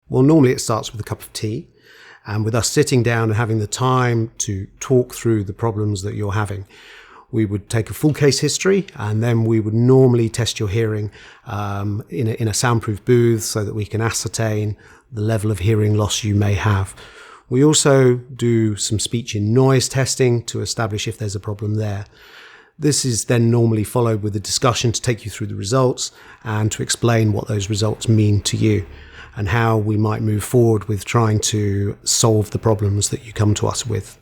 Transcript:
Well, normally it starts with a cup of tea and with us sitting down and having the time to talk through the problems that you're having. We would take a full case history, and then we would normally test your hearing in a soundproof booth so that we can ascertain the level of hearing loss you may have. We also do some speech in noise testing to establish if there's a problem there. This is then normally followed with a discussion to take you through the results and to explain what those results mean to you and how we might move forward with trying to solve the problems that you come to us with.